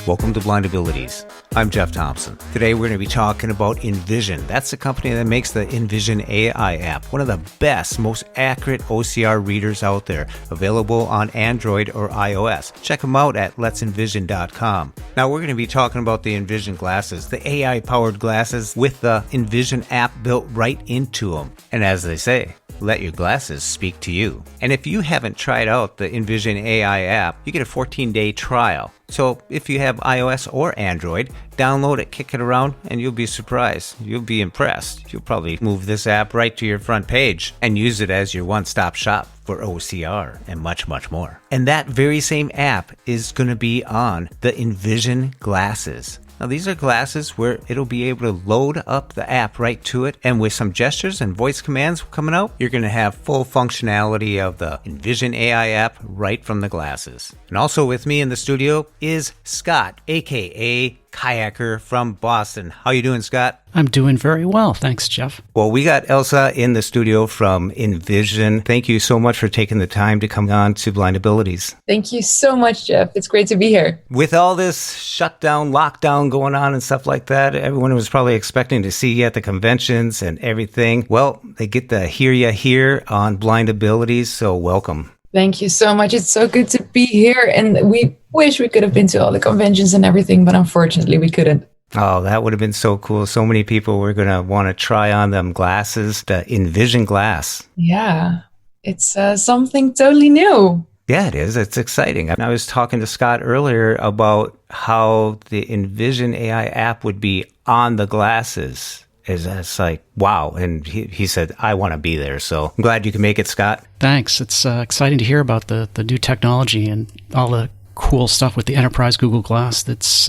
Welcome to Blind Abilities. I'm Jeff Thompson. Today we're going to be talking about Envision. That's the company that makes the EnvisionAI app, one of the best, most accurate OCR readers out there, available on Android or iOS. Check them out at let'senvision.com. Now we're going to be talking about the Envision Glasses, the AI-powered glasses with the Envision app built right into them. And as they say, let your glasses speak to you. And if you haven't tried out the EnvisionAI app, you get a 14-day trial. So if you have iOS or Android, download it, kick it around, and you'll be surprised. You'll be impressed. You'll probably move this app right to your front page and use it as your one-stop shop for OCR and much, much more. And that very same app is going to be on the Envision Glasses. Now, these are glasses where it'll be able to load up the app right to it, and with some gestures and voice commands coming out, you're going to have full functionality of the EnvisionAI app right from the glasses. And also with me in the studio is Scott, aka Kayaker from Boston. How you doing, Scott? I'm doing very well. Thanks, Jeff. Well, we got Ilse in the studio from Envision. Thank you so much for taking the time to come on to Blind Abilities. Thank you so much, Jeff. It's great to be here. With all this shutdown, lockdown going on and stuff like that, everyone was probably expecting to see you at the conventions and everything. Well, they get to hear you here on Blind Abilities, so welcome. Thank you so much. It's so good to be here. And we wish we could have been to all the conventions and everything, but unfortunately we couldn't. Oh, that would have been so cool. So many people were going to want to try on them glasses, the Envision Glass. Yeah, it's something totally new. Yeah, it is. It's exciting. I was talking to Scott earlier about how the Envision AI app would be on the glasses. It's like, wow. And he said, I want to be there. So I'm glad you can make it, Scott. Thanks. It's exciting to hear about the new technology and all the cool stuff with the enterprise Google Glass. That's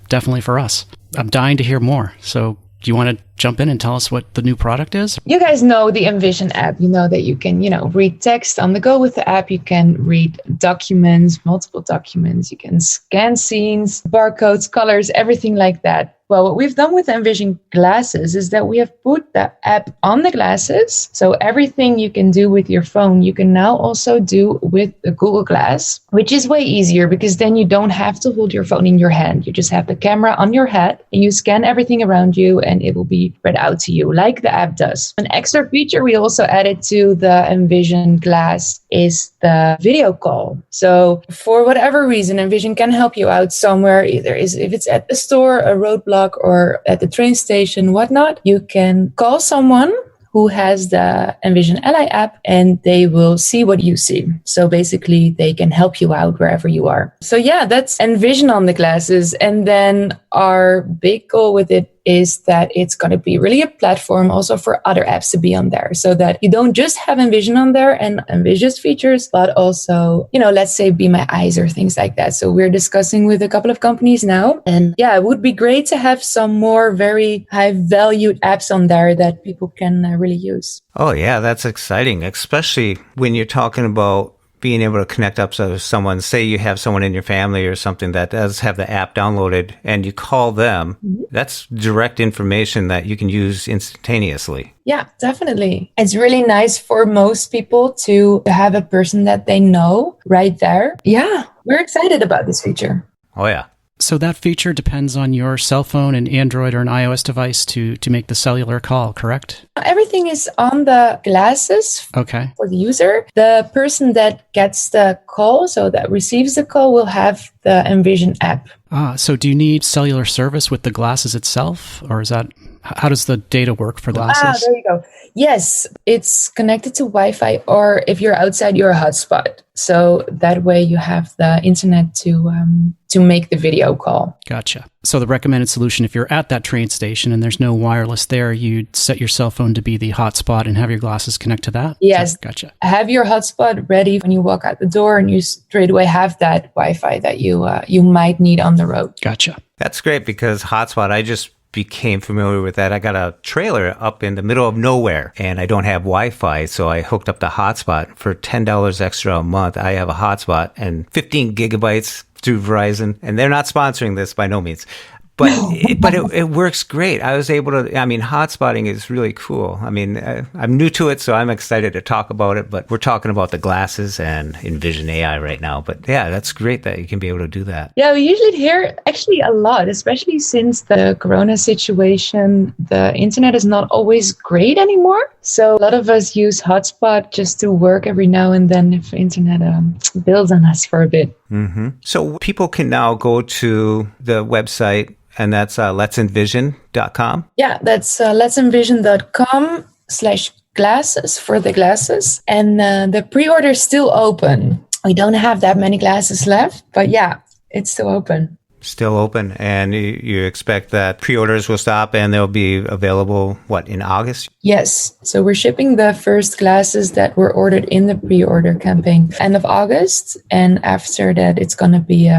definitely for us. I'm dying to hear more. So do you want to jump in and tell us what the new product is? You guys know the Envision app. You know that you can, read text on the go with the app. You can read documents, multiple documents. You can scan scenes, barcodes, colors, everything like that. Well, what we've done with Envision Glasses is that we have put the app on the glasses. So everything you can do with your phone, you can now also do with the Google Glass, which is way easier because then you don't have to hold your phone in your hand. You just have the camera on your head and you scan everything around you and it will be read out to you like the app does. An extra feature we also added to the Envision Glass is the video call. So for whatever reason, Envision can help you out somewhere, either if it's at the store, a roadblock, or at the train station, whatnot, you can call someone who has the EnvisionAI app and they will see what you see. So basically they can help you out wherever you are. So yeah, that's Envision on the glasses. And then our big goal with it is that it's going to be really a platform also for other apps to be on there so that you don't just have Envision on there and Envision's features, but also, let's say Be My Eyes or things like that. So we're discussing with a couple of companies now. And yeah, it would be great to have some more very high valued apps on there that people can really use. Oh, yeah, that's exciting, especially when you're talking about being able to connect up to someone. Say you have someone in your family or something that does have the app downloaded and you call them. Mm-hmm. That's direct information that you can use instantaneously. Yeah, definitely. It's really nice for most people to have a person that they know right there. Yeah, we're excited about this feature. Oh, yeah. So that feature depends on your cell phone, an Android or an iOS device to make the cellular call, correct? Everything is on the glasses for the user. The person that gets the call, so that receives the call, will have the Envision app. So do you need cellular service with the glasses itself? Or how does the data work for glasses? There you go. Yes, it's connected to Wi-Fi, or if you're outside, you're a hotspot. So that way you have the internet to make the video call. Gotcha. So the recommended solution, if you're at that train station and there's no wireless there, you'd set your cell phone to be the hotspot and have your glasses connect to that? Yes. Gotcha. Have your hotspot ready when you walk out the door and you straight away have that Wi-Fi that you might need on the road. Gotcha. That's great because hotspot, I just became familiar with that. I got a trailer up in the middle of nowhere and I don't have Wi-Fi, so I hooked up the hotspot for $10 extra a month. I have a hotspot and 15 gigabytes through Verizon, and they're not sponsoring this by no means. But it works great. I was able to, I mean, hotspotting is really cool. I mean, I'm new to it, so I'm excited to talk about it, but we're talking about the glasses and Envision AI right now. But yeah, that's great that you can be able to do that. Yeah, we usually hear actually a lot, especially since the corona situation. The internet is not always great anymore. So a lot of us use hotspot just to work every now and then if internet builds on us for a bit. Mm-hmm. So people can now go to the website, and that's let'senvision.com. Yeah, that's let'senvision.com/glasses for the glasses. And the pre-order is still open. We don't have that many glasses left, but yeah, it's still open. Still open. And you expect that pre-orders will stop and they'll be available, in August? Yes. So we're shipping the first glasses that were ordered in the pre-order campaign end of August. And after that, it's going to be,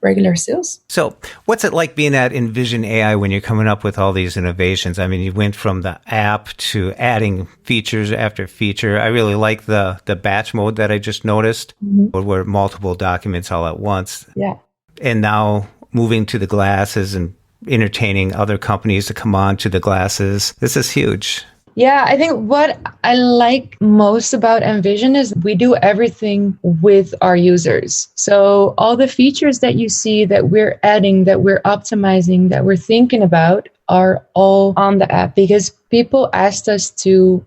regular sales. So what's it like being at Envision AI when you're coming up with all these innovations? I mean, you went from the app to adding features after feature. I really like the batch mode that I just noticed, where multiple documents all at once. Yeah. And now moving to the glasses and entertaining other companies to come on to the glasses. This is huge. Yeah, I think what I like most about Envision is we do everything with our users. So all the features that you see that we're adding, that we're optimizing, that we're thinking about are all on the app because people asked us to,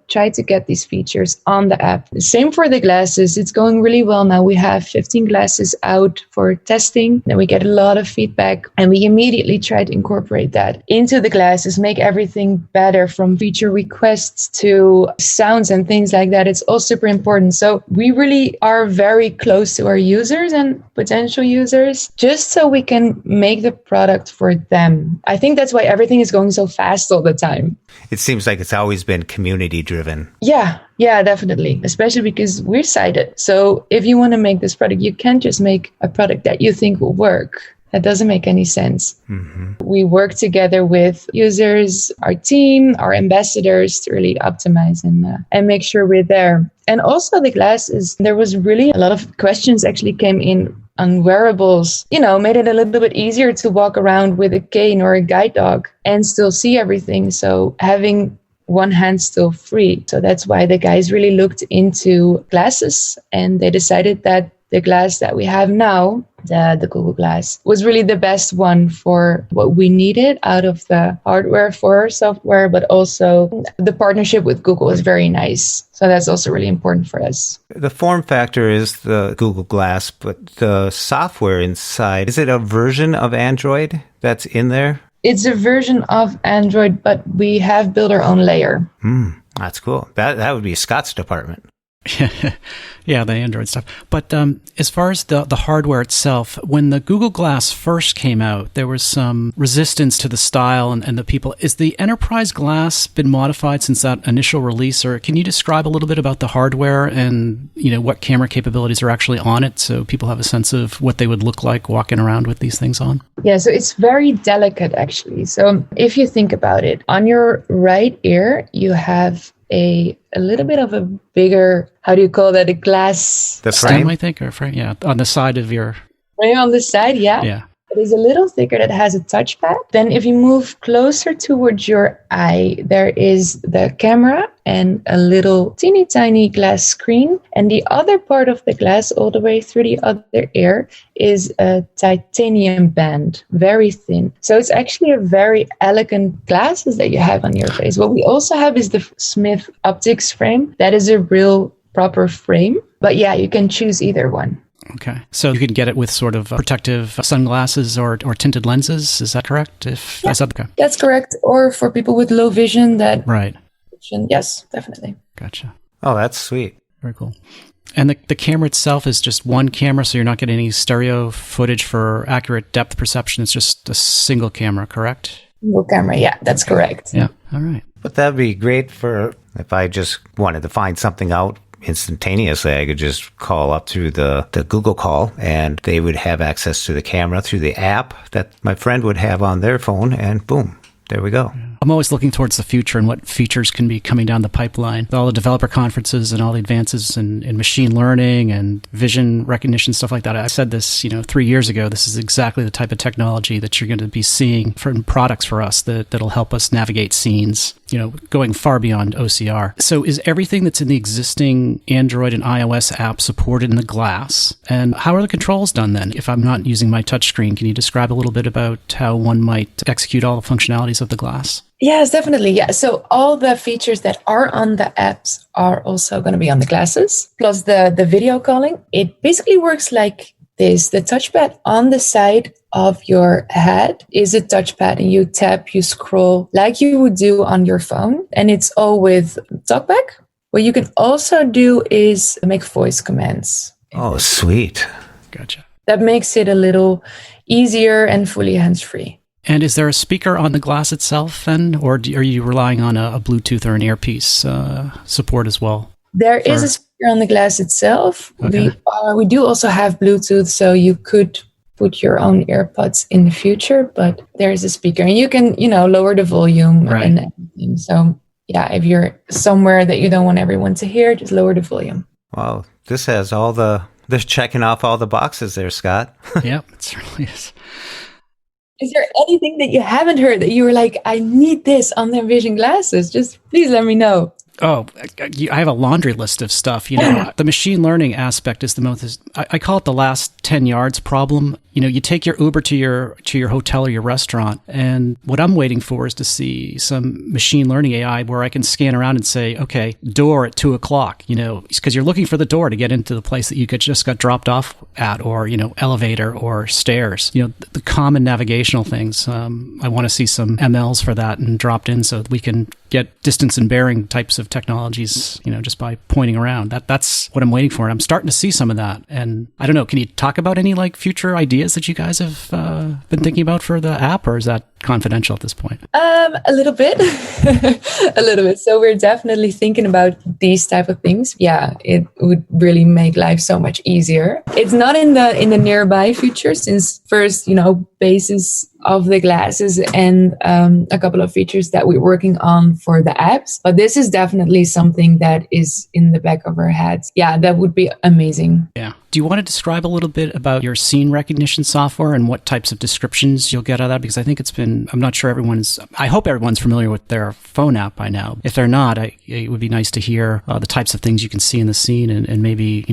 try to get these features on the app. Same for the glasses. It's going really well now. We have 15 glasses out for testing and we get a lot of feedback and we immediately try to incorporate that into the glasses, make everything better from feature requests to sounds and things like that. It's all super important. So we really are very close to our users and potential users just so we can make the product for them. I think that's why everything is going so fast all the time. It seems like it's always been community driven. Yeah, definitely. Especially because we're sighted. So if you want to make this product, you can't just make a product that you think will work. That doesn't make any sense. Mm-hmm. We work together with users, our team, our ambassadors to really optimize and make sure we're there. And also the glasses, there was really a lot of questions actually came in on wearables, made it a little bit easier to walk around with a cane or a guide dog and still see everything. So having one hand still free. So that's why the guys really looked into glasses and they decided that the glass that we have now, the Google Glass, was really the best one for what we needed out of the hardware for our software, but also the partnership with Google is very nice. So that's also really important for us. The form factor is the Google Glass, but the software inside, is it a version of Android that's in there? It's a version of Android, but we have built our own layer. That's cool. That would be Scott's department. Yeah, the Android stuff. But as far as the hardware itself, when the Google Glass first came out, there was some resistance to the style and the people. Is the Enterprise Glass been modified since that initial release? Or can you describe a little bit about the hardware and what camera capabilities are actually on it so people have a sense of what they would look like walking around with these things on? Yeah, so it's very delicate, actually. So if you think about it, on your right ear, you have a little bit of a bigger, how do you call that, a glass? The frame, stem, I think, or frame, yeah, on the side of your... Frame on the side, yeah. Yeah. It is a little thicker that has a touchpad. Then if you move closer towards your eye, there is the camera and a little teeny tiny glass screen. And the other part of the glass all the way through the other ear is a titanium band, very thin. So it's actually a very elegant glasses that you have on your face. What we also have is the Smith Optics frame. That is a real proper frame. But yeah, you can choose either one. Okay. So you can get it with sort of protective sunglasses or tinted lenses. Is that correct? That's correct. Or for people with low vision, right. Yes, definitely. Gotcha. Oh, that's sweet. Very cool. And the camera itself is just one camera, so you're not getting any stereo footage for accurate depth perception. It's just a single camera, correct? Single camera, yeah, that's correct. Yeah, all right. But that'd be great for if I just wanted to find something out instantaneously. I could just call up through the Google call and they would have access to the camera through the app that my friend would have on their phone and boom, there we go. Yeah. I'm always looking towards the future and what features can be coming down the pipeline. All the developer conferences and all the advances in machine learning and vision recognition, stuff like that. I said this, 3 years ago, this is exactly the type of technology that you're going to be seeing from products for us that'll help us navigate scenes, going far beyond OCR. So is everything that's in the existing Android and iOS app supported in the glass? And how are the controls done then? If I'm not using my touchscreen, can you describe a little bit about how one might execute all the functionalities of the glass? Yes, definitely. Yeah. So all the features that are on the apps are also going to be on the glasses, plus the video calling. It basically works like this. The touchpad on the side of your head is a touchpad, and you tap, you scroll like you would do on your phone. And it's all with TalkBack. What you can also do is make voice commands. Oh, sweet. Gotcha. That makes it a little easier and fully hands-free. And is there a speaker on the glass itself then, or are you relying on a Bluetooth or an earpiece support as well? There is a speaker on the glass itself. Okay. We do also have Bluetooth, so you could put your own AirPods in the future, but there is a speaker, and you can, lower the volume and everything. So yeah, if you're somewhere that you don't want everyone to hear, just lower the volume. Wow, this has they're checking off all the boxes there, Scott. Yep, it certainly is. Is there anything that you haven't heard that you were like, I need this on the Envision Glasses? Just please let me know. Oh, I have a laundry list of stuff. The machine learning aspect is the most, I call it the last 10 yards problem. You take your Uber to your hotel or your restaurant, and what I'm waiting for is to see some machine learning AI where I can scan around and say, okay, door at 2:00, because you're looking for the door to get into the place that you just got dropped off at, or, elevator or stairs, the common navigational things. I want to see some MLs for that and dropped in so that we can get distance and bearing types of technologies, just by pointing around. That's what I'm waiting for. And I'm starting to see some of that. And I don't know, can you talk about any future ideas that you guys have been thinking about for the app, or is that confidential at this point? A little bit. A little bit. So we're definitely thinking about these type of things. Yeah, it would really make life so much easier. It's not in the nearby future, since first, basis of the glasses and a couple of features that we're working on for the apps. But this is definitely something that is in the back of our heads. Yeah, that would be amazing. Yeah. Do you want to describe a little bit about your scene recognition software and what types of descriptions you'll get out of that? Because I think I'm not sure I hope everyone's familiar with their phone app by now. If they're not, it would be nice to hear the types of things you can see in the scene and maybe,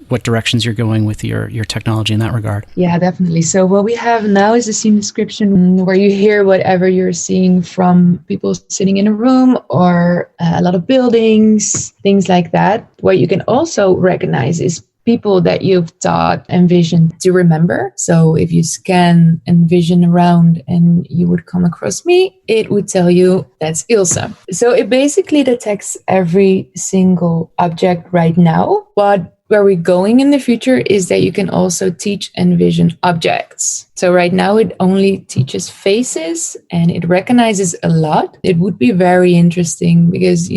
what directions you're going with your technology in that regard. Yeah, definitely. So what we have now is a scene description where you hear whatever you're seeing from people sitting in a room or a lot of buildings, things like that. What you can also recognize is people that you've taught Envision to remember. So if you scan Envision around and you would come across me, it would tell you that's Ilse. So it basically detects every single object right now. But where we're going in the future is that you can also teach Envision objects. So right now it only teaches faces and it recognizes a lot. It would be very interesting because,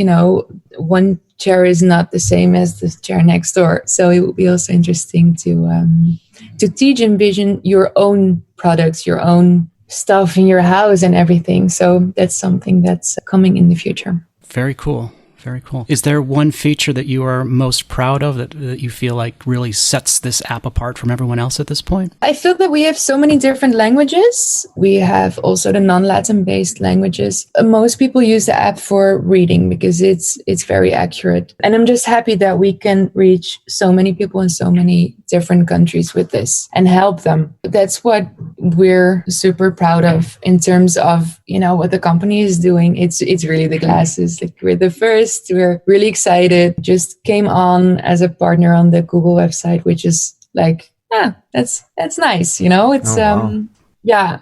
one chair is not the same as the chair next door. So it would be also interesting to teach Envision your own products, your own stuff in your house and everything. So that's something that's coming in the future. Very cool. Very cool. Is there one feature that you are most proud of that you feel like really sets this app apart from everyone else at this point? I feel that we have so many different languages. We have also the non-Latin based languages. Most people use the app for reading because it's very accurate. And I'm just happy that we can reach so many people in so many different countries with this and help them. That's what we're super proud of in terms of, what the company is doing. It's really the glasses. We're the first. We're really excited. Just came on as a partner on the Google website, which is that's nice. It's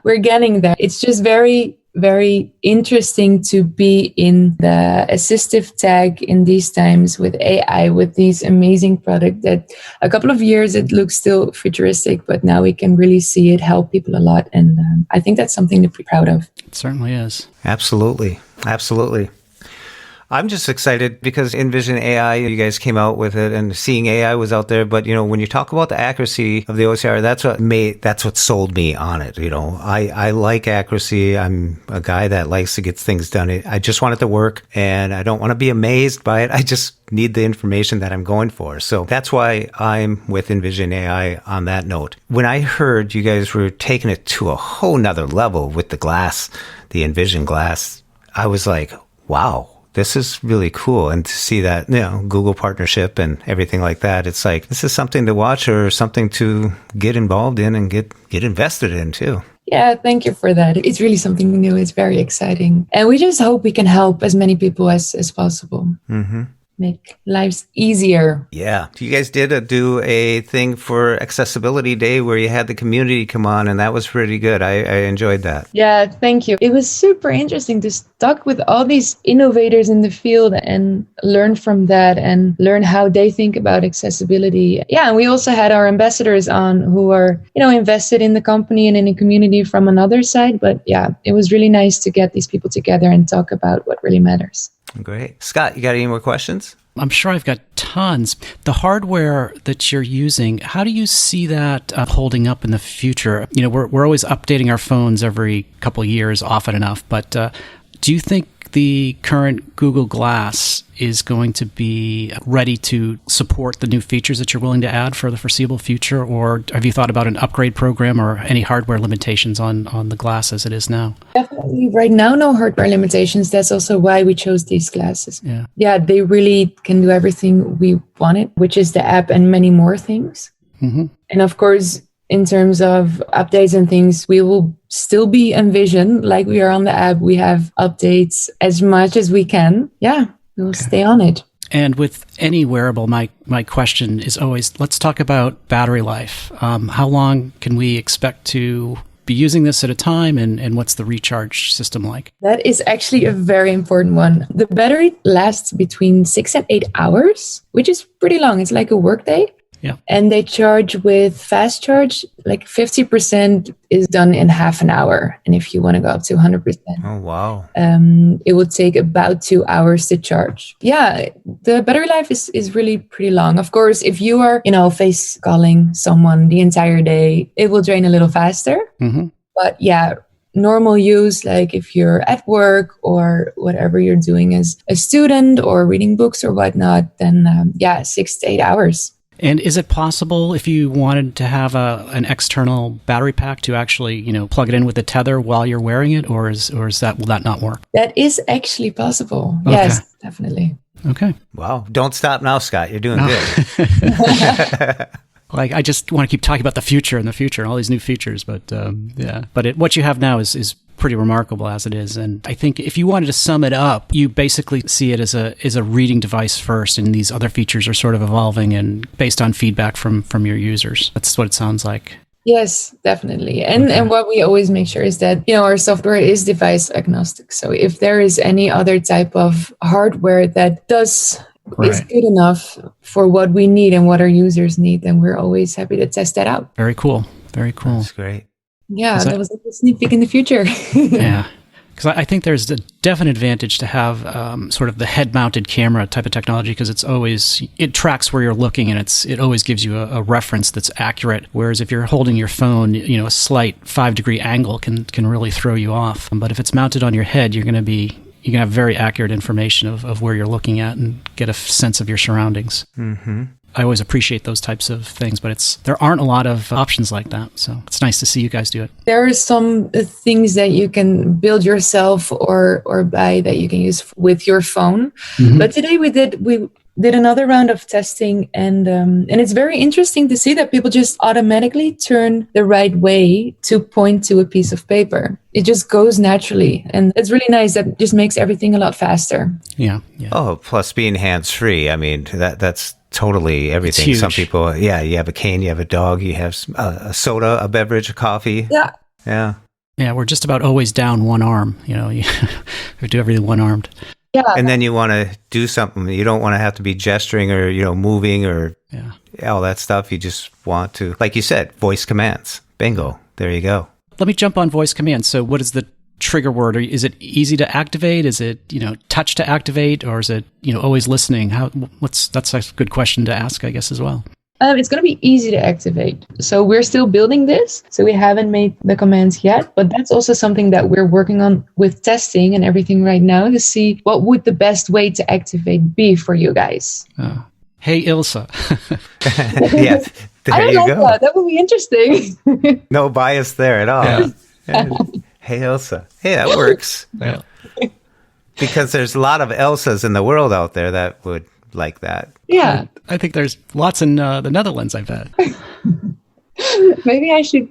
we're getting there. It's just very, very interesting to be in the assistive tag in these times with AI, with these amazing products that a couple of years it looks still futuristic, but now we can really see it help people a lot. And I think that's something to be proud of. It certainly is. Absolutely. Absolutely. I'm just excited because Envision AI, you guys came out with it and seeing AI was out there. But, when you talk about the accuracy of the OCR, that's what sold me on it. I like accuracy. I'm a guy that likes to get things done. I just want it to work and I don't want to be amazed by it. I just need the information that I'm going for. So that's why I'm with Envision AI on that note. When I heard you guys were taking it to a whole nother level with the glass, the Envision glass, I was like, wow. This is really cool. And to see that, Google partnership and everything like that, it's like, this is something to watch or something to get involved in and get invested in too. Yeah, thank you for that. It's really something new. It's very exciting. And we just hope we can help as many people as possible. Mm-hmm. Make lives easier. Yeah. You guys did do a thing for Accessibility Day where you had the community come on, and that was pretty good. I enjoyed that. Yeah, thank you. It was super interesting to talk with all these innovators in the field and learn from that and learn how they think about accessibility. Yeah, and we also had our ambassadors on who are, invested in the company and in the community from another side. But yeah, it was really nice to get these people together and talk about what really matters. Great. Scott, you got any more questions? I'm sure I've got tons. The hardware that you're using, how do you see that holding up in the future? We're always updating our phones every couple of years, often enough. But do you think the current Google Glass is going to be ready to support the new features that you're willing to add for the foreseeable future? Or have you thought about an upgrade program or any hardware limitations on the glass as it is now? Definitely right now, no hardware limitations. That's also why we chose these glasses. Yeah, they really can do everything we wanted, which is the app and many more things. Mm-hmm. And of course, in terms of updates and things, we will still be Envision like we are on the app. We have updates as much as we can. Yeah, we'll stay on it. And with any wearable, my question is always, let's talk about battery life. How long can we expect to be using this at a time, and what's the recharge system like? That is actually a very important one. The battery lasts between 6 and 8 hours, which is pretty long. It's like a work day. Yeah. And they charge with fast charge, like 50% is done in half an hour. And if you want to go up to 100%, oh, wow. It will take about 2 hours to charge. Yeah, the battery life is really pretty long. Of course, if you are, face calling someone the entire day, it will drain a little faster. Mm-hmm. But yeah, normal use, like if you're at work or whatever you're doing as a student or reading books or whatnot, then 6 to 8 hours. And is it possible if you wanted to have an external battery pack to actually, plug it in with a tether while you're wearing it, or will that not work? That is actually possible. Okay. Yes, definitely. Okay. Wow. Don't stop now, Scott. You're doing good. I just want to keep talking about the future and all these new features, but what you have now is pretty remarkable as it is. And I think if you wanted to sum it up, you basically see it as a reading device first, and these other features are sort of evolving and based on feedback from your users. That's what it sounds like. Yes, definitely. And what we always make sure is that, our software is device agnostic. So if there is any other type of hardware that is good enough for what we need and what our users need, then we're always happy to test that out. Very cool. Very cool. That's great. Yeah, that was a sneak peek in the future. Yeah. Because I think there's a definite advantage to have sort of the head-mounted camera type of technology, because it tracks where you're looking, and it always gives you a reference that's accurate. Whereas if you're holding your phone, a slight 5-degree angle can really throw you off. But if it's mounted on your head, you can have very accurate information of where you're looking at and get a sense of your surroundings. Mm-hmm. I always appreciate those types of things, but there aren't a lot of options like that. So it's nice to see you guys do it. There are some things that you can build yourself or buy that you can use with your phone. Mm-hmm. But today we did another round of testing, and it's very interesting to see that people just automatically turn the right way to point to a piece of paper. It just goes naturally, and it's really nice. That just makes everything a lot faster. Yeah. Oh, plus being hands-free. I mean, that's totally everything. Some people, you have a cane, you have a dog, you have a soda, a beverage, a coffee. Yeah. We're just about always down one arm. You do everything one-armed. Yeah. And then you want to do something. You don't want to have to be gesturing or, moving or all that stuff. You just want to, like you said, voice commands. Bingo. There you go. Let me jump on voice commands. So what is the trigger word? Or is it easy to activate? Is it, touch to activate? Or is it, always listening? That's a good question to ask, I guess, as well. It's going to be easy to activate. So we're still building this. So we haven't made the commands yet, but that's also something that we're working on with testing and everything right now to see what would the best way to activate be for you guys. Hey, Ilse. Yes, there you go. That would be interesting. No bias there at all. Yeah. Hey, Elsa. Hey, that works. Yeah. Because there's a lot of Elsas in the world out there that would like that. Yeah. I think there's lots in the Netherlands, I bet. Maybe I should,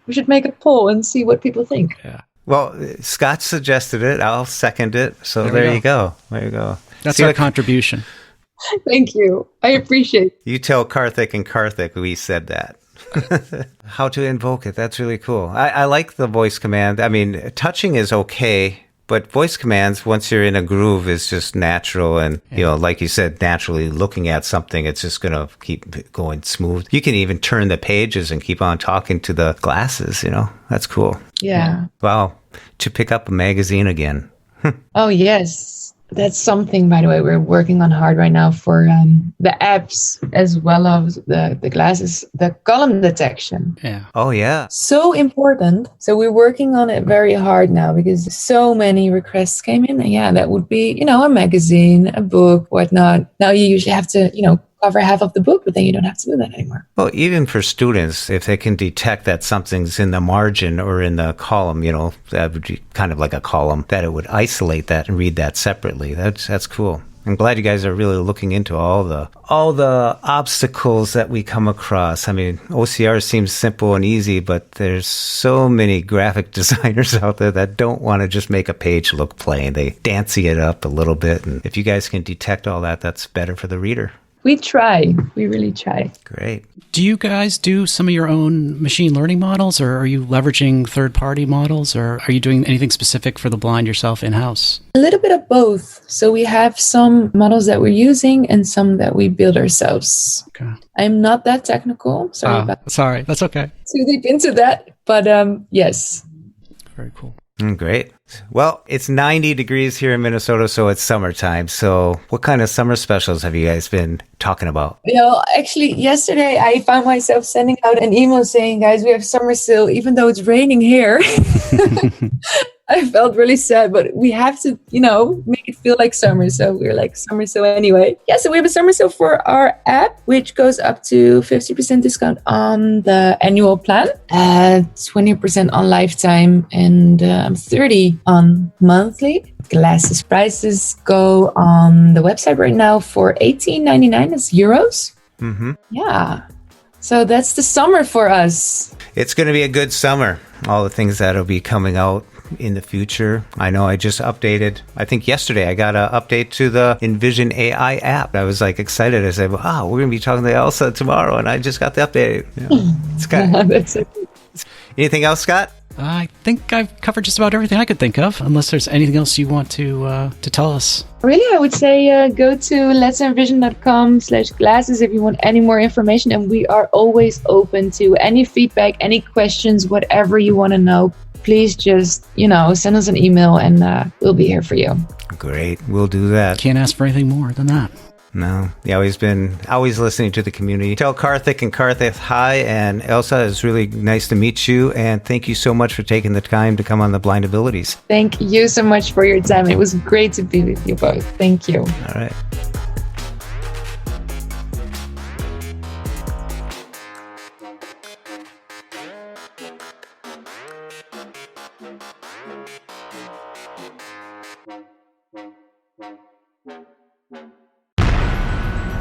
we should make a poll and see what people think. Yeah. Well, Scott suggested it. I'll second it. So there you go. There you go. That's our contribution. Thank you. I appreciate it. You tell Karthik and Karthik we said that. How to invoke it. That's really cool. I like the voice command. I mean, touching is okay, but voice commands, once you're in a groove, is just natural. And, like you said, naturally looking at something, it's just going to keep going smooth. You can even turn the pages and keep on talking to the glasses, That's cool. Yeah. Wow. To pick up a magazine again. Oh, yes. That's something, by the way, we're working on hard right now for the apps as well as the glasses, the column detection. Yeah. Oh, yeah. So important. So we're working on it very hard now because so many requests came in. And that would be, a magazine, a book, whatnot. Now you usually have to, cover half of the book, but then you don't have to do that anymore. Well, even for students, if they can detect that something's in the margin or in the column, that would be kind of like a column, that it would isolate that and read that separately. That's cool. I'm glad you guys are really looking into all the obstacles that we come across. I mean, OCR seems simple and easy, but there's so many graphic designers out there that don't want to just make a page look plain. They dancy it up a little bit. And if you guys can detect all that, that's better for the reader. We try. We really try. Great. Do you guys do some of your own machine learning models, or are you leveraging third-party models, or are you doing anything specific for the blind yourself in-house? A little bit of both. So we have some models that we're using and some that we build ourselves. Okay. I'm not that technical. Sorry. That's okay. Too deep into that. But yes. Very cool. Great. Well, it's 90 degrees here in Minnesota, so it's summertime. So what kind of summer specials have you guys been talking about? Actually, yesterday I found myself sending out an email saying, guys, we have summer sale, even though it's raining here. I felt really sad, but we have to, make it feel like summer. So we're like summer sale anyway. Yeah, so we have a summer sale for our app, which goes up to 50% discount on the annual plan, 20% on lifetime, and 30% on monthly. Glasses prices go on the website right now for $18.99. That's euros. Mm-hmm. Yeah. So that's the summer for us. It's going to be a good summer. All the things that'll be coming out in the future. I know I just updated, I think yesterday I got an update to the EnvisionAI app. I was like excited. I said, wow, we're going to be talking to Elsa tomorrow, and I just got the update. It's kind of, That's it. Anything else, Scott? I think I've covered just about everything I could think of, unless there's anything else you want to tell us. Really, I would say go to let'senvision.com/glasses if you want any more information. And we are always open to any feedback, any questions, whatever you want to know. Please just, send us an email and we'll be here for you. Great. We'll do that. Can't ask for anything more than that. No, always listening to the community. Tell Karthik and Karthik hi, and Elsa, it's really nice to meet you, and thank you so much for taking the time to come on the Blind Abilities. Thank you so much for your time. It was great to be with you both. Thank you. All right.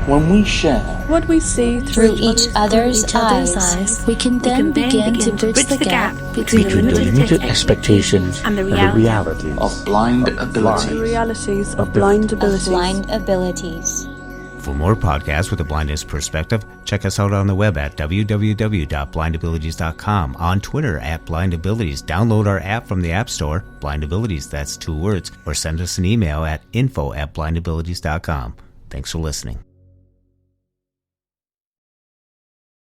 When we share what we see through each other's eyes, we can then begin to bridge the gap between the limited expectations and the reality of blind abilities. The realities of blind abilities. For more podcasts with a blindness perspective, check us out on the web at www.blindabilities.com, on Twitter at blindabilities. Download our app from the App Store, Blind Abilities, that's 2 words, or send us an email at info@blindabilities.com. Thanks for listening.